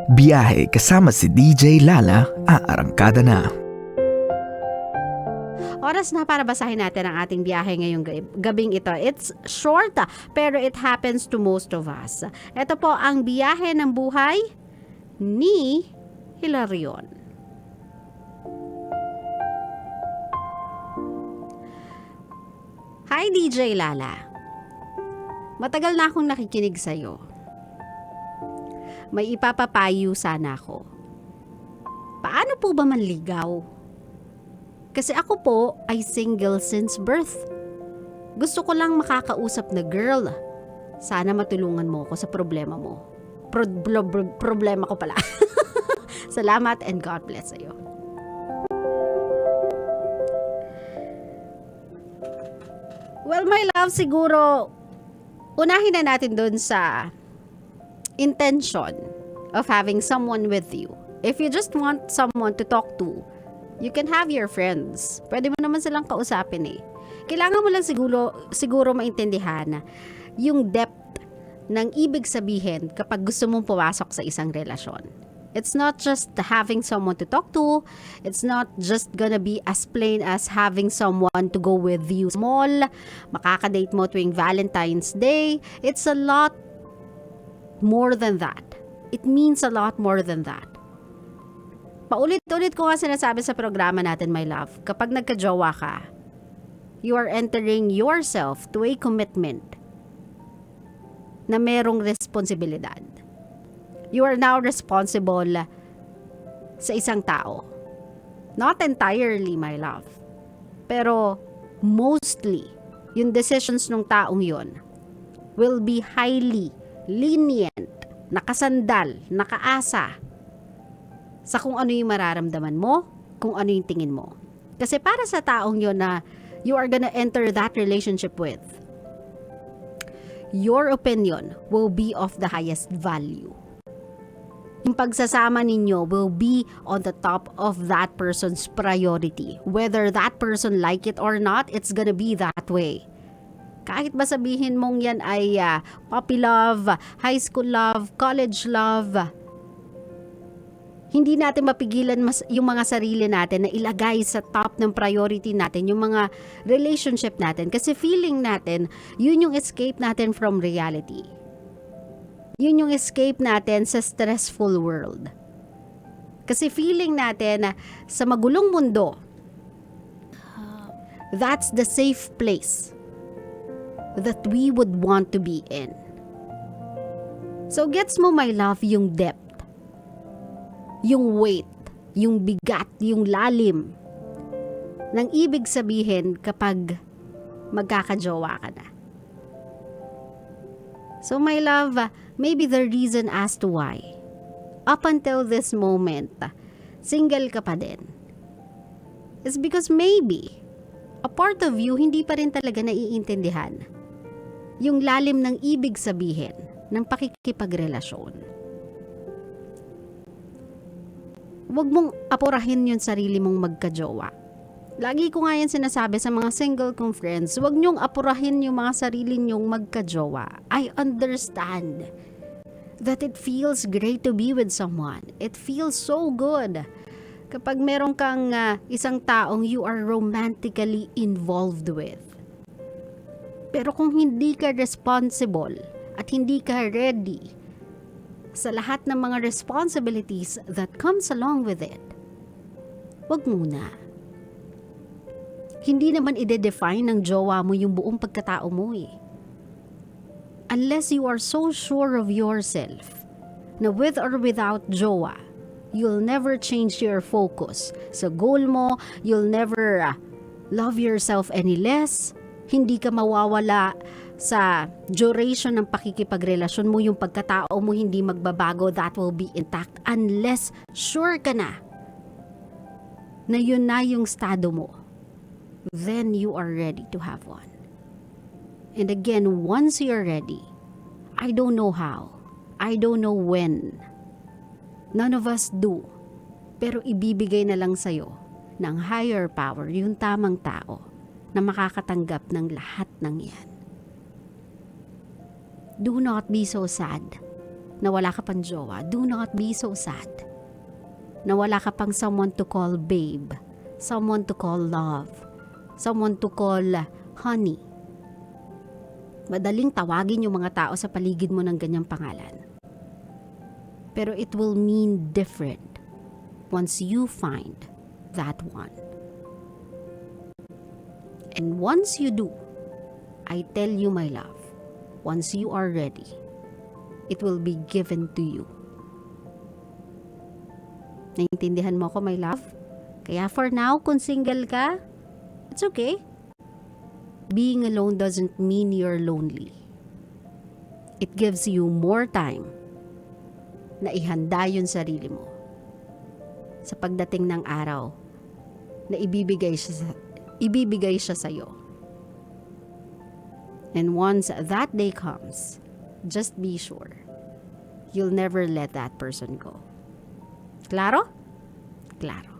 Biyahe kasama si DJ Lala, aarangkada na. Oras na para basahin natin ang ating biyahe ngayong gabing ito. It's short, pero it happens to most of us. Ito po ang biyahe ng buhay ni Hilarion. Hi DJ Lala. Matagal na akong nakikinig sa'yo. May ipapapayo sana ako. Paano po ba manligaw? Kasi ako po ay single since birth. Gusto ko lang makakausap na girl. Sana matulungan mo ako sa problema mo. Problema ko pala. Salamat and God bless sa'yo. Well, my love, siguro unahin na natin dun sa intention of having someone with you. If you just want someone to talk to, you can have your friends. Pwede mo naman silang kausapin eh. Kailangan mo lang siguro maintindihan yung depth ng ibig sabihin kapag gusto mong pumasok sa isang relasyon. It's not just having someone to talk to. It's not just gonna be as plain as having someone to go with you sa mall, makakadate mo tuwing Valentine's Day. It's a lot more than that. It means a lot more than that. Paulit-ulit ko nga sinasabi sa programa natin, my love, kapag nagka-jowa ka, you are entering yourself to a commitment na merong responsibilidad. You are now responsible sa isang tao. Not entirely, my love. Pero mostly, yung decisions ng taong yon will be highly lenient, nakasandal, nakaasa sa kung ano yung mararamdaman mo, kung ano yung tingin mo. Kasi para sa taong yon na you are gonna enter that relationship with, your opinion will be of the highest value. Yung pagsasama ninyo will be on the top of that person's priority. Whether that person like it or not, it's gonna be that way. Kahit ba sabihin mong yan ay puppy love, high school love, college love, hindi natin mapigilan yung mga sarili natin na ilagay sa top ng priority natin, yung mga relationship natin. Kasi feeling natin, yun yung escape natin from reality. Yun yung escape natin sa stressful world. Kasi feeling natin na sa magulong mundo, that's the safe place that we would want to be in. So gets mo, my love, yung depth, yung weight, yung bigat, yung lalim ng ibig sabihin kapag magkakajowa ka na. So my love, maybe the reason as to why up until this moment single ka pa din is because maybe a part of you hindi pa rin talaga naiintindihan yung lalim ng ibig sabihin ng pakikipagrelasyon. Huwag mong apurahin yung sarili mong magkajowa. Lagi ko nga yan sinasabi sa mga single kong friends, huwag niyong apurahin yung mga sarili niyong magkajowa. I understand that it feels great to be with someone. It feels so good kapag meron kang isang taong you are romantically involved with. Pero kung hindi ka responsible at hindi ka ready sa lahat ng mga responsibilities that comes along with it, wag muna. Hindi naman ide-define ng jowa mo yung buong pagkatao mo eh. Unless you are so sure of yourself na with or without jowa, you'll never change your focus sa goal mo, you'll never love yourself any less, hindi ka mawawala sa duration ng pakikipagrelasyon mo, yung pagkatao mo hindi magbabago, that will be intact unless sure ka na yun na yung estado mo. Then you are ready to have one. And again, once you're ready, I don't know how, I don't know when, none of us do, pero ibibigay na lang sa'yo ng higher power, yung tamang tao na makakatanggap ng lahat ng yan. Do not be so sad na wala ka pang jowa, do not be so sad. Na wala ka pang someone to call babe, someone to call love, someone to call honey. Madaling tawagin yung mga tao sa paligid mo ng ganyang pangalan. Pero it will mean different once you find that one. And once you do, I tell you my love, once you are ready, it will be given to you. Naiintindihan mo ako, my love? Kaya for now, kung single ka, it's okay. Being alone doesn't mean you're lonely. It gives you more time na ihanda yung sarili mo sa pagdating ng araw na ibibigay siya sa'yo. And once that day comes, just be sure you'll never let that person go. Claro? Claro.